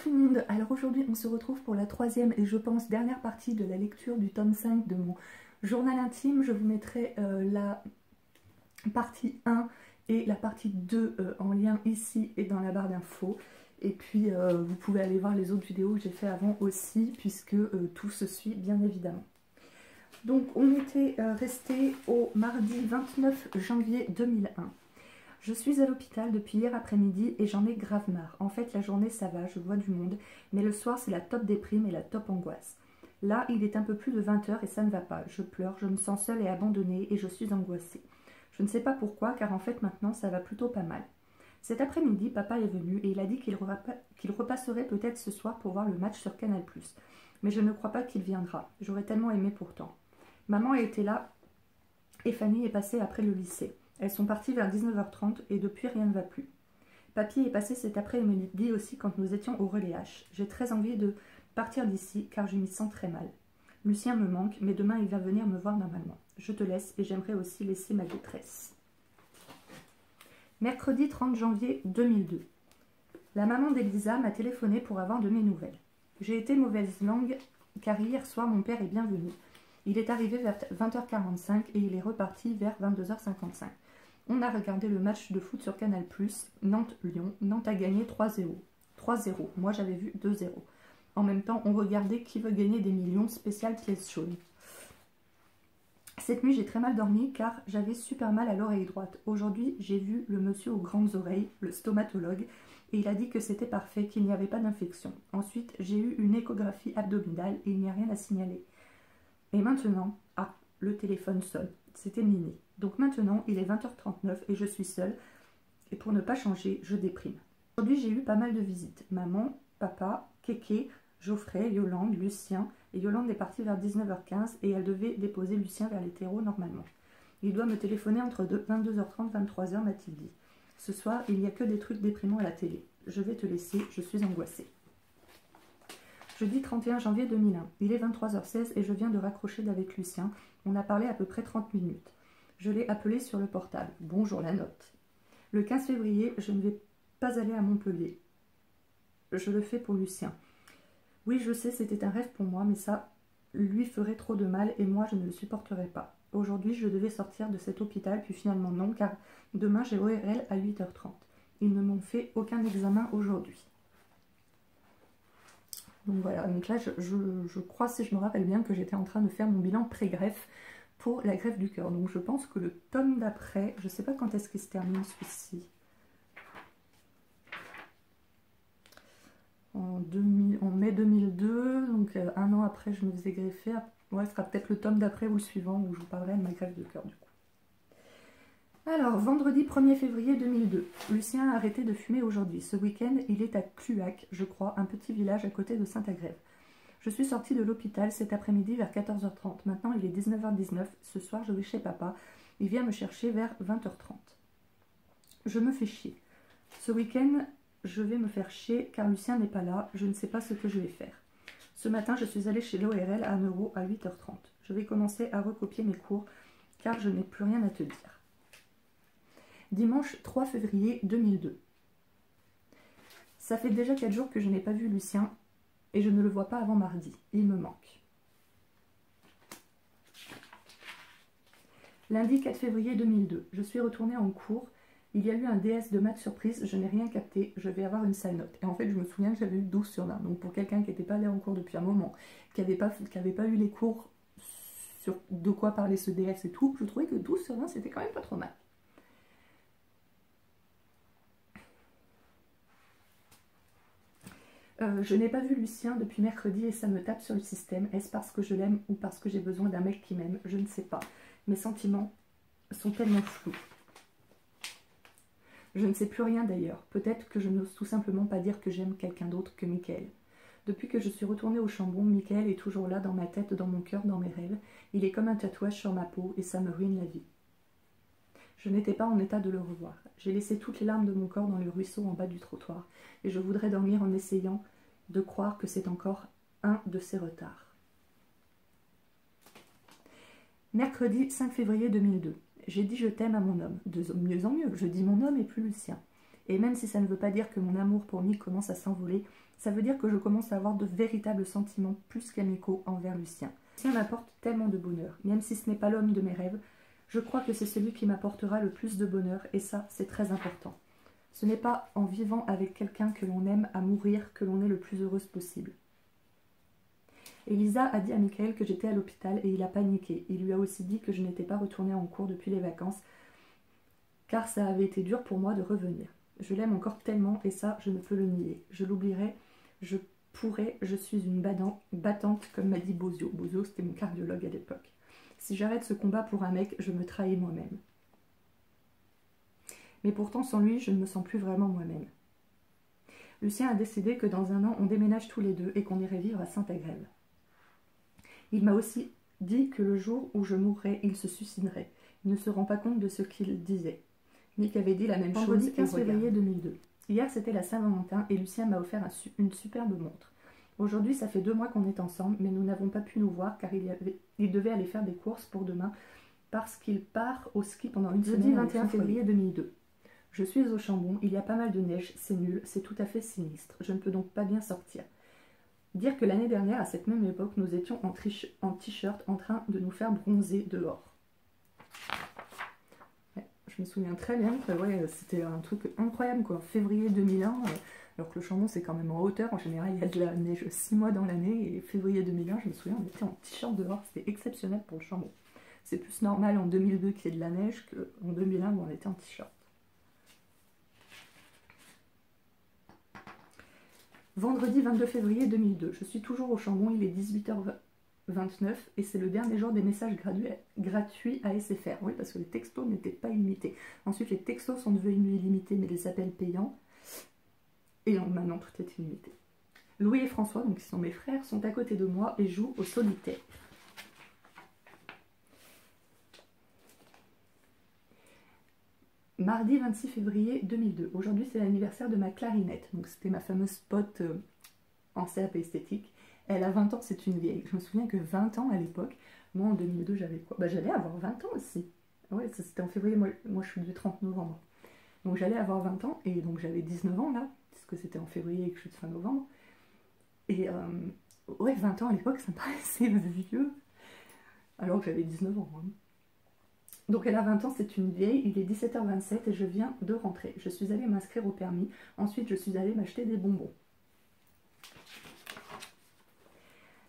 tout le monde, alors aujourd'hui on se retrouve pour la troisième et je pense dernière partie de la lecture du tome 5 de mon journal intime. Je vous mettrai la partie 1 et la partie 2 en lien ici et dans la barre d'infos. Et puis vous pouvez aller voir les autres vidéos que j'ai fait avant aussi, puisque tout se suit bien évidemment. Donc on était resté au mardi 29 janvier 2001. Je suis à l'hôpital depuis hier après-midi et j'en ai grave marre. En fait, la journée ça va, je vois du monde, mais le soir c'est la top déprime et la top angoisse. Là, il est un peu plus de 20 h et ça ne va pas. Je pleure, je me sens seule et abandonnée et je suis angoissée. Je ne sais pas pourquoi, car en fait maintenant ça va plutôt pas mal. Cet après-midi, papa est venu et il a dit qu'il repasserait peut-être ce soir pour voir le match sur Canal+. Mais je ne crois pas qu'il viendra. J'aurais tellement aimé pourtant. Maman a été là et Fanny est passée après le lycée. Elles sont parties vers 19 h 30 et depuis rien ne va plus. Papy est passé cet après-midi aussi quand nous étions au relais H. J'ai très envie de partir d'ici car je m'y sens très mal. Lucien me manque, mais demain il va venir me voir normalement. Je te laisse et j'aimerais aussi laisser ma détresse. Mercredi 30 janvier 2002. La maman d'Elisa m'a téléphoné pour avoir de mes nouvelles. J'ai été mauvaise langue car hier soir mon père est bien venu. Il est arrivé vers 20 h 45 et il est reparti vers 22 h 55. On a regardé le match de foot sur Canal+, Nantes-Lyon. Nantes a gagné 3-0. 3-0. Moi j'avais vu 2-0. En même temps, on regardait Qui veut gagner des millions spécial pièce jaune. Cette nuit, j'ai très mal dormi car j'avais super mal à l'oreille droite. Aujourd'hui, j'ai vu le monsieur aux grandes oreilles, le stomatologue, et il a dit que c'était parfait, qu'il n'y avait pas d'infection. Ensuite, j'ai eu une échographie abdominale et il n'y a rien à signaler. Et maintenant, le téléphone sonne. C'était Mimi. Donc maintenant, il est 20 h 39 et je suis seule. Et pour ne pas changer, je déprime. Aujourd'hui, j'ai eu pas mal de visites. Maman, papa, Kéké, Geoffrey, Yolande, Lucien. Et Yolande est partie vers 19 h 15 et elle devait déposer Lucien vers les terreaux normalement. Il doit me téléphoner entre 22 h 30 et 23 h, m'a-t-il dit. Ce soir, il n'y a que des trucs déprimants à la télé. Je vais te laisser, je suis angoissée. Jeudi 31 janvier 2001. Il est 23 h 16 et je viens de raccrocher d'avec Lucien. On a parlé à peu près 30 minutes. Je l'ai appelé sur le portable. Bonjour la note. Le 15 février, je ne vais pas aller à Montpellier. Je le fais pour Lucien. Oui, je sais, c'était un rêve pour moi, mais ça lui ferait trop de mal et moi, je ne le supporterais pas. Aujourd'hui, je devais sortir de cet hôpital, puis finalement non, car demain, j'ai ORL à 8 h 30. Ils ne m'ont fait aucun examen aujourd'hui. Donc voilà, donc là, je crois, si je me rappelle bien, que j'étais en train de faire mon bilan pré-greffe pour la greffe du cœur. Donc je pense que le tome d'après, je ne sais pas quand est-ce qu'il se termine celui-ci. En mai 2002, donc un an après je me faisais greffer. Ouais, ce sera peut-être le tome d'après ou le suivant où je vous parlerai de ma greffe de cœur du coup. Alors, vendredi 1er février 2002, Lucien a arrêté de fumer aujourd'hui. Ce week-end, il est à Cluac, je crois, un petit village à côté de Saint-Agrève. Je suis sortie de l'hôpital cet après-midi vers 14 h 30. Maintenant, il est 19 h 19. Ce soir, je vais chez papa. Il vient me chercher vers 20 h 30. Je me fais chier. Ce week-end, je vais me faire chier car Lucien n'est pas là. Je ne sais pas ce que je vais faire. Ce matin, je suis allée chez l'ORL à 1 € à 8 h 30. Je vais commencer à recopier mes cours car je n'ai plus rien à te dire. Dimanche 3 février 2002. Ça fait déjà 4 jours que je n'ai pas vu Lucien et je ne le vois pas avant mardi. Il me manque. Lundi 4 février 2002. Je suis retournée en cours. Il y a eu un DS de maths surprise. Je n'ai rien capté. Je vais avoir une sale note. Et en fait, je me souviens que j'avais eu 12 sur 20. Donc pour quelqu'un qui n'était pas allé en cours depuis un moment, qui n'avait pas eu les cours sur de quoi parler ce DS et tout, je trouvais que 12 sur 20, c'était quand même pas trop mal. Je n'ai pas vu Lucien depuis mercredi et ça me tape sur le système. Est-ce parce que je l'aime ou parce que j'ai besoin d'un mec qui m'aime? Je ne sais pas. Mes sentiments sont tellement flous. Je ne sais plus rien d'ailleurs. Peut-être que je n'ose tout simplement pas dire que j'aime quelqu'un d'autre que Michael. Depuis que je suis retournée au Chambon, Michael est toujours là dans ma tête, dans mon cœur, dans mes rêves. Il est comme un tatouage sur ma peau et ça me ruine la vie. Je n'étais pas en état de le revoir. J'ai laissé toutes les larmes de mon corps dans le ruisseau en bas du trottoir. Et je voudrais dormir en essayant de croire que c'est encore un de ces retards. Mercredi 5 février 2002. J'ai dit je t'aime à mon homme. De mieux en mieux, je dis mon homme et plus Lucien. Et même si ça ne veut pas dire que mon amour pour Mick commence à s'envoler, Ça veut dire que je commence à avoir de véritables sentiments plus qu'amicaux envers Lucien. Lucien m'apporte tellement de bonheur, même si ce n'est pas l'homme de mes rêves. Je crois que c'est celui qui m'apportera le plus de bonheur, et ça, c'est très important. Ce n'est pas en vivant avec quelqu'un que l'on aime à mourir que l'on est le plus heureuse possible. Elisa a dit à Michael que j'étais à l'hôpital et il a paniqué. Il lui a aussi dit que je n'étais pas retournée en cours depuis les vacances, car ça avait été dur pour moi de revenir. Je l'aime encore tellement et ça, je ne peux le nier. Je l'oublierai, je pourrais, je suis une battante, comme m'a dit Bozio. Bozio, c'était mon cardiologue à l'époque. Si j'arrête ce combat pour un mec, je me trahis moi-même. Mais pourtant, sans lui, je ne me sens plus vraiment moi-même. Lucien a décidé que dans un an, on déménage tous les deux et qu'on irait vivre à Saint-Agrève. Il m'a aussi dit que le jour où je mourrais, il se suiciderait. Il ne se rend pas compte de ce qu'il disait. Mick avait dit la même chose. Vendredi 15 février 2002. Hier, c'était la Saint-Valentin et Lucien m'a offert une superbe montre. Aujourd'hui, ça fait 2 mois qu'on est ensemble, mais nous n'avons pas pu nous voir car il devait aller faire des courses pour demain parce qu'il part au ski pendant une semaine. Jeudi 21 février 2002. Je suis au Chambon, il y a pas mal de neige, c'est nul, c'est tout à fait sinistre. Je ne peux donc pas bien sortir. Dire que l'année dernière, à cette même époque, nous étions en t-shirt en train de nous faire bronzer dehors. Ouais, je me souviens très bien que ouais, c'était un truc incroyable quoi. Février 2001, alors que le Chambon c'est quand même en hauteur, en général il y a de la neige 6 mois dans l'année, et février 2001, je me souviens, on était en t-shirt dehors, c'était exceptionnel pour le Chambon. C'est plus normal en 2002 qu'il y ait de la neige qu'en 2001 où on était en t-shirt. Vendredi 22 février 2002, je suis toujours au Chambon, il est 18h29 et c'est le dernier jour des messages gratuits à SFR. Oui, parce que les textos n'étaient pas illimités. Ensuite, les textos sont devenus illimités, mais les appels payants. Et maintenant, tout est illimité. Louis et François, donc qui sont mes frères, sont à côté de moi et jouent au solitaire. Mardi 26 février 2002. Aujourd'hui, c'est l'anniversaire de ma clarinette. Donc, c'était ma fameuse pote en CAP esthétique. Elle a 20 ans, c'est une vieille. Je me souviens que 20 ans à l'époque, moi en 2002, j'avais quoi? Bah, j'allais avoir 20 ans aussi. Ouais, c'était en février, moi je suis du 30 novembre. Donc, j'allais avoir 20 ans et donc j'avais 19 ans là, puisque c'était en février et que je suis de fin novembre. Et ouais, 20 ans à l'époque, ça me paraissait vieux. Alors que j'avais 19 ans. Hein. Donc elle a 20 ans, c'est une vieille, il est 17h27 et je viens de rentrer. Je suis allée m'inscrire au permis, ensuite je suis allée m'acheter des bonbons.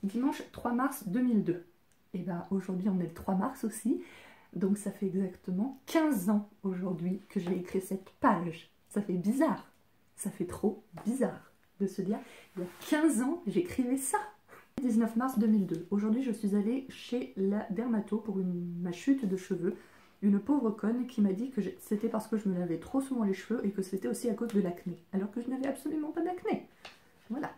Dimanche 3 mars 2002. Et bien aujourd'hui on est le 3 mars aussi, donc ça fait exactement 15 ans aujourd'hui que j'ai écrit cette page. Ça fait bizarre, ça fait trop bizarre de se dire, il y a 15 ans j'écrivais ça. 19 mars 2002. Aujourd'hui, je suis allée chez la dermato pour ma chute de cheveux. Une pauvre conne qui m'a dit que c'était parce que je me lavais trop souvent les cheveux et que c'était aussi à cause de l'acné. Alors que je n'avais absolument pas d'acné. Voilà.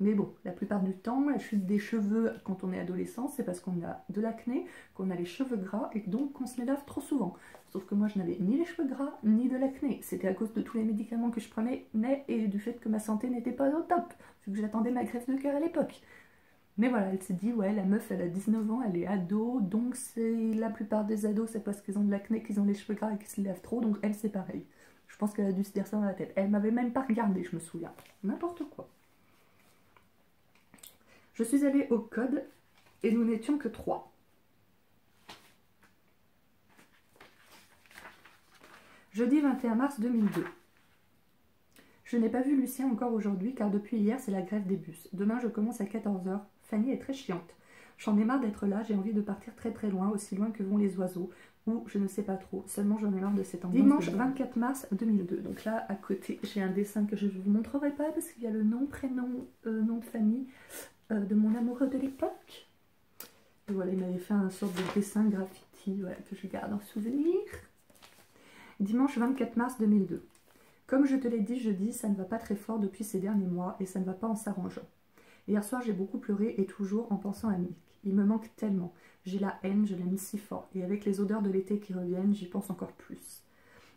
Mais bon, la plupart du temps, la chute des cheveux quand on est adolescent, c'est parce qu'on a de l'acné, qu'on a les cheveux gras et donc qu'on se les lave trop souvent. Sauf que moi, je n'avais ni les cheveux gras, ni de l'acné. C'était à cause de tous les médicaments que je prenais et du fait que ma santé n'était pas au top, vu que j'attendais ma greffe de cœur à l'époque. Mais voilà, elle s'est dit, ouais, la meuf, elle a 19 ans, elle est ado, donc c'est la plupart des ados, c'est parce qu'ils ont de l'acné, qu'ils ont les cheveux gras et qu'ils se lavent trop, donc elle, c'est pareil. Je pense qu'elle a dû se dire ça dans la tête. Elle m'avait même pas regardé, je me souviens. N'importe quoi. Je suis allée au code et nous n'étions que 3. Jeudi 21 mars 2002. Je n'ai pas vu Lucien encore aujourd'hui car depuis hier c'est la grève des bus. Demain je commence à 14 h. Fanny est très chiante. J'en ai marre d'être là, j'ai envie de partir très très loin, aussi loin que vont les oiseaux, ou je ne sais pas trop, seulement j'en ai marre de cette ambiance. Dimanche 24 mars 2002, donc là à côté j'ai un dessin que je ne vous montrerai pas parce qu'il y a le nom, prénom, nom de famille de mon amoureux de l'époque. Et voilà, il m'avait fait un sorte de dessin graffiti voilà, que je garde en souvenir. Dimanche 24 mars 2002. Comme je te l'ai dit jeudi, ça ne va pas très fort depuis ces derniers mois et ça ne va pas en s'arrangeant. Hier soir, j'ai beaucoup pleuré et toujours en pensant à Mick. Il me manque tellement. J'ai la haine, je l'aime si fort. Et avec les odeurs de l'été qui reviennent, j'y pense encore plus.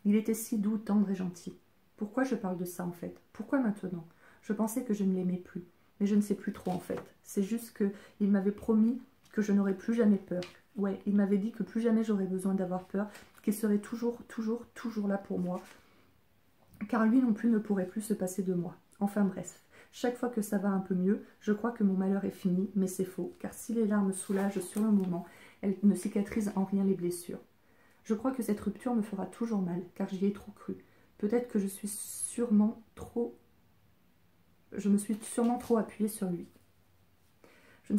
Il était si doux, tendre et gentil. Pourquoi je parle de ça en fait? Pourquoi maintenant? Je pensais que je ne l'aimais plus. Mais je ne sais plus trop en fait. C'est juste qu'il m'avait promis que je n'aurais plus jamais peur. Ouais, il m'avait dit que plus jamais j'aurais besoin d'avoir peur, qu'il serait toujours là pour moi. Car lui non plus ne pourrait plus se passer de moi. Enfin bref. Chaque fois que ça va un peu mieux, je crois que mon malheur est fini, mais c'est faux, car si les larmes soulagent sur le moment, elles ne cicatrisent en rien les blessures. Je crois que cette rupture me fera toujours mal, car j'y ai trop cru. Peut-être que je me suis sûrement trop appuyée sur lui. Je ne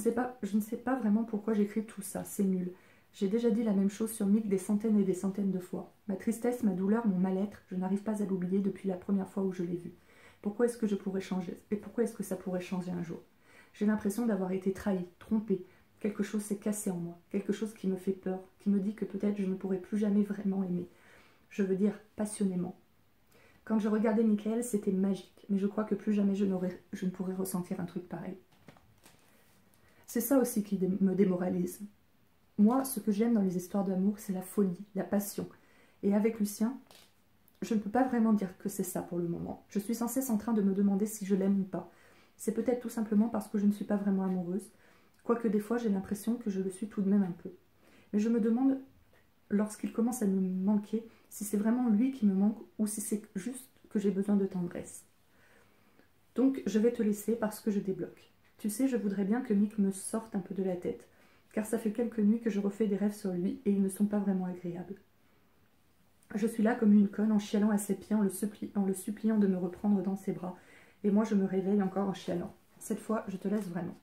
sais pas vraiment pourquoi j'écris tout ça, c'est nul. J'ai déjà dit la même chose sur Mick des centaines et des centaines de fois. Ma tristesse, ma douleur, mon mal-être, je n'arrive pas à l'oublier depuis la première fois où je l'ai vu. Pourquoi est-ce que je pourrais changer? Et pourquoi est-ce que ça pourrait changer un jour? J'ai l'impression d'avoir été trahie, trompée. Quelque chose s'est cassé en moi, quelque chose qui me fait peur, qui me dit que peut-être je ne pourrai plus jamais vraiment aimer. Je veux dire passionnément. Quand je regardais Michael, c'était magique, mais je crois que plus jamais je ne pourrai ressentir un truc pareil. C'est ça aussi qui me démoralise. Moi, ce que j'aime dans les histoires d'amour, c'est la folie, la passion. Et avec Lucien, je ne peux pas vraiment dire que c'est ça pour le moment. Je suis sans cesse en train de me demander si je l'aime ou pas. C'est peut-être tout simplement parce que je ne suis pas vraiment amoureuse, quoique des fois j'ai l'impression que je le suis tout de même un peu. Mais je me demande, lorsqu'il commence à me manquer, si c'est vraiment lui qui me manque ou si c'est juste que j'ai besoin de tendresse. Donc je vais te laisser parce que je débloque. Tu sais, je voudrais bien que Mick me sorte un peu de la tête, car ça fait quelques nuits que je refais des rêves sur lui et ils ne sont pas vraiment agréables. Je suis là comme une conne en chialant à ses pieds en le suppliant de me reprendre dans ses bras, et moi je me réveille encore en chialant. Cette fois, je te laisse vraiment.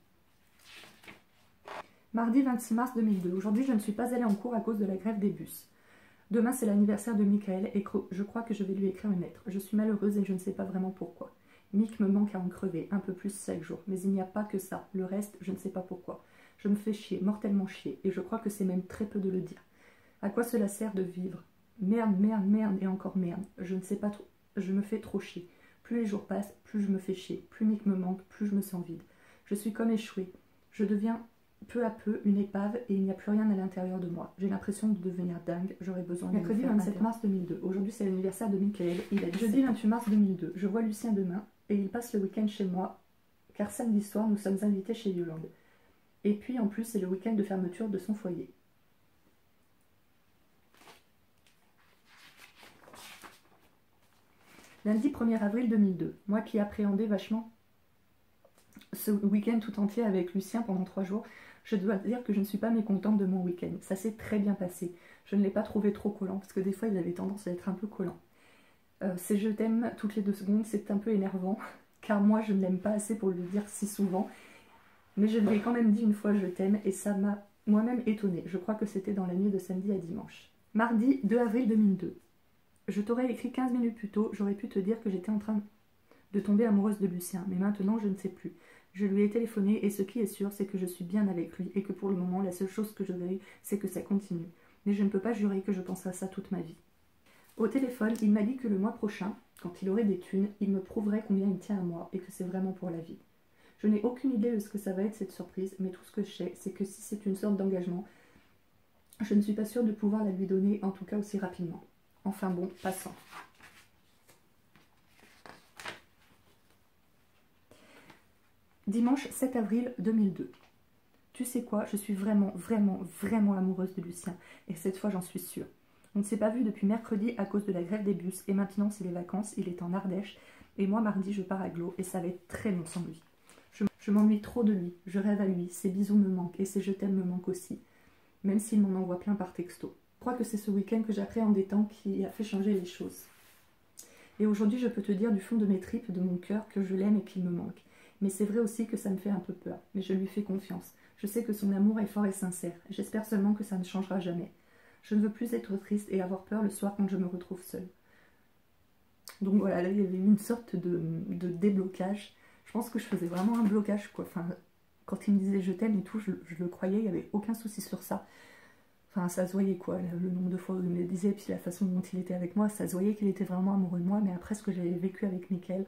Mardi 26 mars 2002. Aujourd'hui, je ne suis pas allée en cours à cause de la grève des bus. Demain, c'est l'anniversaire de Michael et je crois que je vais lui écrire une lettre. Je suis malheureuse et je ne sais pas vraiment pourquoi. Mick me manque à en crever, un peu plus chaque jour, mais il n'y a pas que ça. Le reste, je ne sais pas pourquoi. Je me fais chier, mortellement chier, et je crois que c'est même très peu de le dire. À quoi cela sert de vivre? Merde, merde, merde et encore merde. Je ne sais pas trop. Je me fais trop chier. Plus les jours passent, plus je me fais chier. Plus Mick me manque, plus je me sens vide. Je suis comme échouée. Je deviens peu à peu une épave et il n'y a plus rien à l'intérieur de moi. J'ai l'impression de devenir dingue. J'aurais besoin de Mercredi 27 mars 2002. Aujourd'hui, c'est l'anniversaire de Michael. Il a jeudi 28 mars 2002. Je vois Lucien demain et il passe le week-end chez moi car samedi soir, nous sommes invités chez Yolande. Et puis, en plus, c'est le week-end de fermeture de son foyer. Lundi 1er avril 2002. Moi qui appréhendais vachement ce week-end tout entier avec Lucien pendant 3 jours, je dois dire que je ne suis pas mécontente de mon week-end. Ça s'est très bien passé. Je ne l'ai pas trouvé trop collant, parce que des fois il avait tendance à être un peu collant. C'est je t'aime toutes les 2 secondes, c'est un peu énervant, car moi je ne l'aime pas assez pour le dire si souvent. Mais je lui ai quand même dit une fois je t'aime, et ça m'a moi-même étonnée. Je crois que c'était dans la nuit de samedi à dimanche. Mardi 2 avril 2002. Je t'aurais écrit 15 minutes plus tôt, j'aurais pu te dire que j'étais en train de tomber amoureuse de Lucien, mais maintenant je ne sais plus. Je lui ai téléphoné et ce qui est sûr, c'est que je suis bien avec lui et que pour le moment, la seule chose que je veux, c'est que ça continue. Mais je ne peux pas jurer que je penserai à ça toute ma vie. Au téléphone, il m'a dit que le mois prochain, quand il aurait des thunes, il me prouverait combien il tient à moi et que c'est vraiment pour la vie. Je n'ai aucune idée de ce que ça va être cette surprise, mais tout ce que je sais, c'est que si c'est une sorte d'engagement, je ne suis pas sûre de pouvoir la lui donner, en tout cas aussi rapidement. Enfin bon, passons. Dimanche 7 avril 2002. Tu sais quoi, je suis vraiment, vraiment, vraiment amoureuse de Lucien. Et cette fois, j'en suis sûre. On ne s'est pas vu depuis mercredi à cause de la grève des bus. Et maintenant, c'est les vacances, il est en Ardèche. Et moi, mardi, je pars à Glo. Et ça va être très long sans lui. Je m'ennuie trop de lui. Je rêve à lui. Ses bisous me manquent. Et ses je t'aime me manquent aussi. Même s'il m'en envoie plein par texto. Je crois que c'est ce week-end que j'appréhende des temps qui a fait changer les choses. Et aujourd'hui, je peux te dire du fond de mes tripes, de mon cœur, que je l'aime et qu'il me manque. Mais c'est vrai aussi que ça me fait un peu peur, mais je lui fais confiance. Je sais que son amour est fort et sincère. J'espère seulement que ça ne changera jamais. Je ne veux plus être triste et avoir peur le soir quand je me retrouve seule. Donc voilà, là il y avait une sorte de déblocage. Je pense que je faisais vraiment un blocage, quoi. Enfin, quand il me disait je t'aime et tout, je le croyais, il n'y avait aucun souci sur ça. Enfin, ça se voyait, quoi, le nombre de fois où il me le disait, puis la façon dont il était avec moi, ça se voyait qu'il était vraiment amoureux de moi, mais après ce que j'avais vécu avec Michael,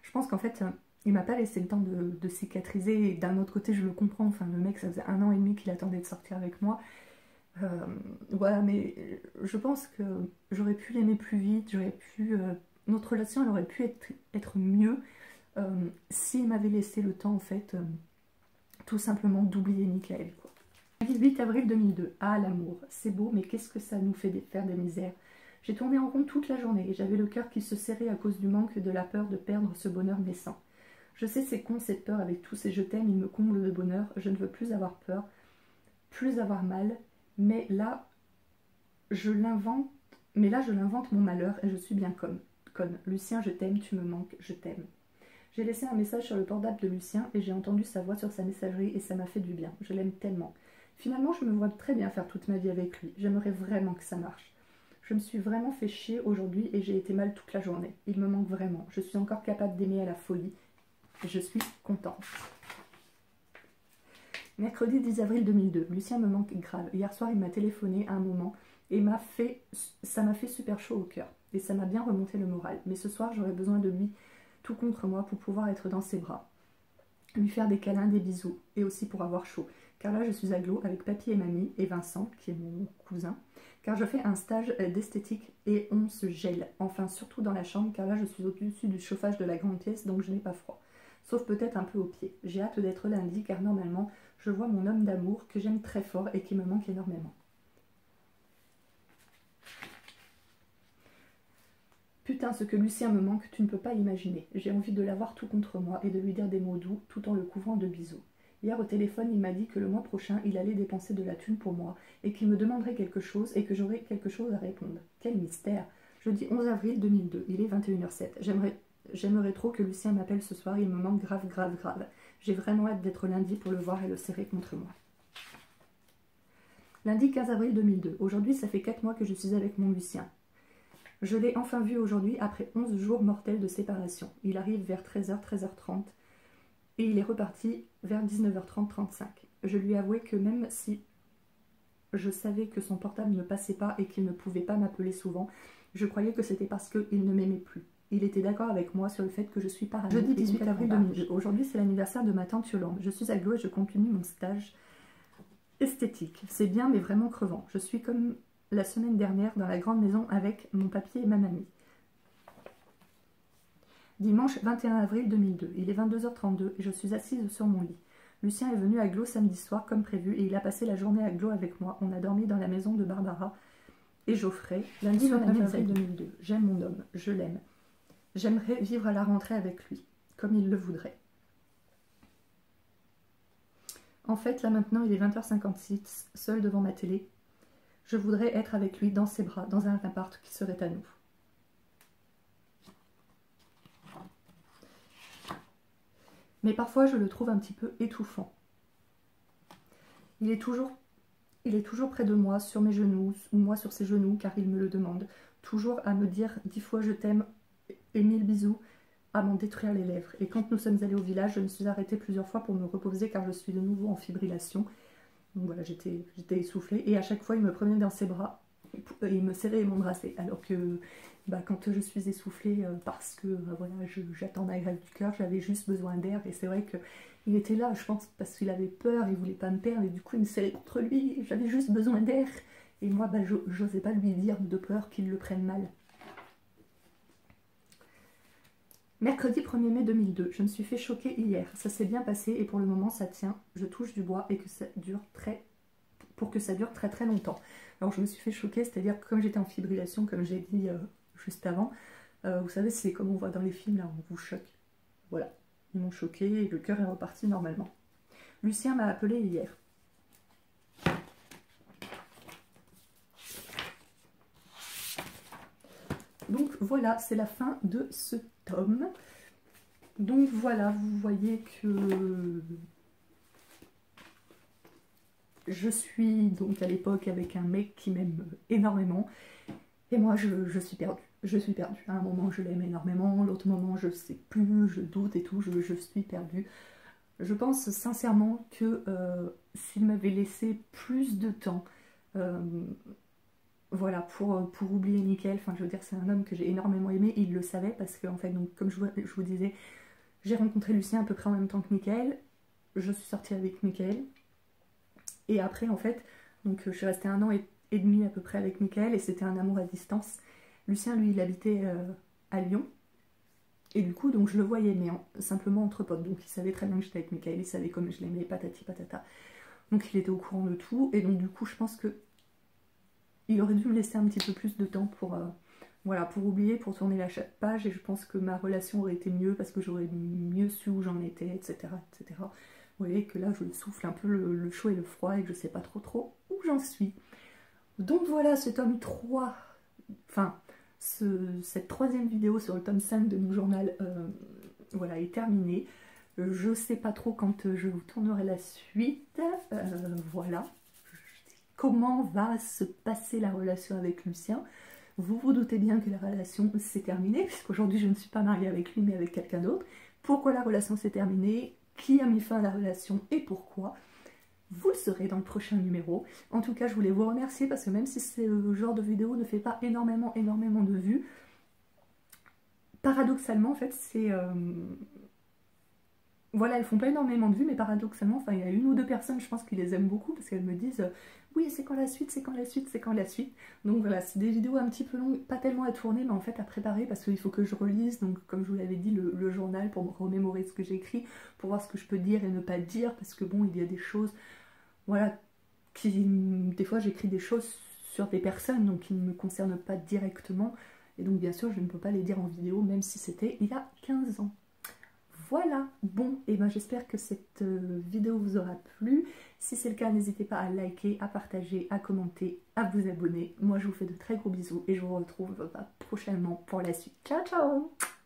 je pense qu'en fait, il m'a pas laissé le temps de cicatriser, et d'un autre côté, je le comprends, enfin, le mec, ça faisait 1 an et demi qu'il attendait de sortir avec moi, voilà, mais je pense que j'aurais pu l'aimer plus vite, notre relation, elle aurait pu être mieux s'il m'avait laissé le temps, en fait, tout simplement d'oublier Michael, quoi. 8 avril 2002. Ah, l'amour, c'est beau, mais qu'est-ce que ça nous fait faire des misères. J'ai tourné en rond toute la journée et j'avais le cœur qui se serrait à cause du manque et de la peur de perdre ce bonheur naissant. Je sais c'est con cette peur avec tous ces je t'aime, il me comble de bonheur, je ne veux plus avoir peur, plus avoir mal, mais là je l'invente mon malheur et je suis bien conne. Lucien, je t'aime, tu me manques, je t'aime. J'ai laissé un message sur le portable de Lucien et j'ai entendu sa voix sur sa messagerie et ça m'a fait du bien. Je l'aime tellement. Finalement, je me vois très bien faire toute ma vie avec lui. J'aimerais vraiment que ça marche. Je me suis vraiment fait chier aujourd'hui et j'ai été mal toute la journée. Il me manque vraiment. Je suis encore capable d'aimer à la folie. Et je suis contente. Mercredi 10 avril 2002. Lucien me manque grave. Hier soir, il m'a téléphoné à un moment et ça m'a fait super chaud au cœur. Et ça m'a bien remonté le moral. Mais ce soir, j'aurais besoin de lui tout contre moi pour pouvoir être dans ses bras. Lui faire des câlins, des bisous. Et aussi pour avoir chaud. Car là, je suis à Glo avec papy et mamie et Vincent, qui est mon cousin. Car je fais un stage d'esthétique et on se gèle. Enfin, surtout dans la chambre, car là, je suis au-dessus du chauffage de la grande pièce, donc je n'ai pas froid. Sauf peut-être un peu aux pieds. J'ai hâte d'être lundi, car normalement, je vois mon homme d'amour que j'aime très fort et qui me manque énormément. Putain, ce que Lucien me manque, tu ne peux pas imaginer. J'ai envie de l'avoir tout contre moi et de lui dire des mots doux tout en le couvrant de bisous. Hier au téléphone, il m'a dit que le mois prochain, il allait dépenser de la thune pour moi et qu'il me demanderait quelque chose et que j'aurais quelque chose à répondre. Quel mystère! Jeudi 11 avril 2002, il est 21h07. J'aimerais trop que Lucien m'appelle ce soir, il me manque grave. J'ai vraiment hâte d'être lundi pour le voir et le serrer contre moi. Lundi 15 avril 2002. Aujourd'hui, ça fait 4 mois que je suis avec mon Lucien. Je l'ai enfin vu aujourd'hui après 11 jours mortels de séparation. Il arrive vers 13h, 13h30 et il est reparti vers 19h30-35. Je lui ai avoué que même si je savais que son portable ne passait pas et qu'il ne pouvait pas m'appeler souvent, je croyais que c'était parce qu'il ne m'aimait plus. Il était d'accord avec moi sur le fait que je suis parano. Jeudi 18 avril 2002. Aujourd'hui, c'est l'anniversaire de ma tante Yolande. Je suis à Glo et je continue mon stage esthétique. C'est bien, mais vraiment crevant. Je suis comme la semaine dernière dans la grande maison avec mon papier et ma mamie. Dimanche 21 avril 2002. Il est 22h32 et je suis assise sur mon lit. Lucien est venu à Glo samedi soir comme prévu et il a passé la journée à Glo avec moi. On a dormi dans la maison de Barbara et Geoffrey. Lundi 29 avril 2002. J'aime mon homme, je l'aime. J'aimerais vivre à la rentrée avec lui, comme il le voudrait. En fait, là maintenant, il est 20h56, seul devant ma télé. Je voudrais être avec lui dans ses bras, dans un appart qui serait à nous. Mais parfois, je le trouve un petit peu étouffant. Il est toujours près de moi, sur mes genoux, ou moi sur ses genoux, car il me le demande. Toujours à me dire 10 fois je t'aime et 1000 bisous, à m'en détruire les lèvres. Et quand nous sommes allés au village, je me suis arrêtée plusieurs fois pour me reposer, car je suis de nouveau en fibrillation. Donc voilà, j'étais essoufflée. Et à chaque fois, il me prenait dans ses bras, et il me serrait et m'embrassait. Alors que quand je suis essoufflée, parce que voilà, j'attends ma grève du cœur, j'avais juste besoin d'air. Et c'est vrai qu'il était là, je pense, parce qu'il avait peur, il voulait pas me perdre. Et du coup, il me serrait contre lui, j'avais juste besoin d'air. Et moi, j'osais pas lui dire de peur qu'il le prenne mal. Mercredi 1er mai 2002, je me suis fait choquer hier. Ça s'est bien passé et pour le moment ça tient. Je touche du bois et que ça dure pour que ça dure très longtemps. Alors je me suis fait choquer, c'est-à-dire que comme j'étais en fibrillation, comme j'ai dit juste avant, vous savez, c'est comme on voit dans les films, là, on vous choque. Voilà, ils m'ont choqué et le cœur est reparti normalement. Lucien m'a appelé hier. Donc voilà, c'est la fin de ce tome. Donc voilà, vous voyez que je suis donc à l'époque avec un mec qui m'aime énormément. Et moi, je suis perdue. Je suis perdue. À un moment, je l'aime énormément. L'autre moment, je sais plus, je doute et tout. Je suis perdue. Je pense sincèrement que s'il m'avait laissé plus de temps... voilà, pour oublier Mickaël, enfin je veux dire c'est un homme que j'ai énormément aimé, et il le savait parce que en fait, donc, comme je vous disais, j'ai rencontré Lucien à peu près en même temps que Mickaël, je suis sortie avec Mickaël, et après en fait, donc je suis restée 1 an et demi à peu près avec Mickaël, et c'était un amour à distance. Lucien lui il habitait à Lyon, et du coup donc je le voyais, mais simplement entre potes, donc il savait très bien que j'étais avec Mickaël, il savait comme je l'aimais, patati patata, donc il était au courant de tout, et donc du coup je pense que il aurait dû me laisser un petit peu plus de temps Voilà, pour oublier, pour tourner la page, et je pense que ma relation aurait été mieux parce que j'aurais mieux su où j'en étais, etc., etc. Vous voyez que là, je souffle un peu le chaud et le froid et que je sais pas trop où j'en suis. Donc voilà, ce tome 3, enfin, cette troisième vidéo sur le tome 5 de mon journal, voilà, est terminée. Je sais pas trop quand je vous tournerai la suite, voilà. Comment va se passer la relation avec Lucien? Vous vous doutez bien que la relation s'est terminée, puisqu'aujourd'hui je ne suis pas mariée avec lui mais avec quelqu'un d'autre. Pourquoi la relation s'est terminée? Qui a mis fin à la relation et pourquoi? Vous le saurez dans le prochain numéro. En tout cas, je voulais vous remercier parce que même si ce genre de vidéo ne fait pas énormément de vues, paradoxalement, en fait, c'est... Voilà, elles font pas énormément de vues, mais paradoxalement, enfin, il y a une ou deux personnes, je pense, qui les aiment beaucoup parce qu'elles me disent oui, c'est quand la suite, c'est quand la suite, c'est quand la suite. Donc voilà, c'est des vidéos un petit peu longues, pas tellement à tourner, mais en fait à préparer parce qu'il faut que je relise, donc comme je vous l'avais dit, le journal pour me remémorer ce que j'écris, pour voir ce que je peux dire et ne pas dire, parce que bon, il y a des choses, voilà, des fois j'écris des choses sur des personnes, donc qui ne me concernent pas directement, et donc bien sûr je ne peux pas les dire en vidéo, même si c'était il y a 15 ans. Voilà, bon, et ben j'espère que cette vidéo vous aura plu. Si c'est le cas, n'hésitez pas à liker, à partager, à commenter, à vous abonner. Moi, je vous fais de très gros bisous et je vous retrouve prochainement pour la suite. Ciao, ciao!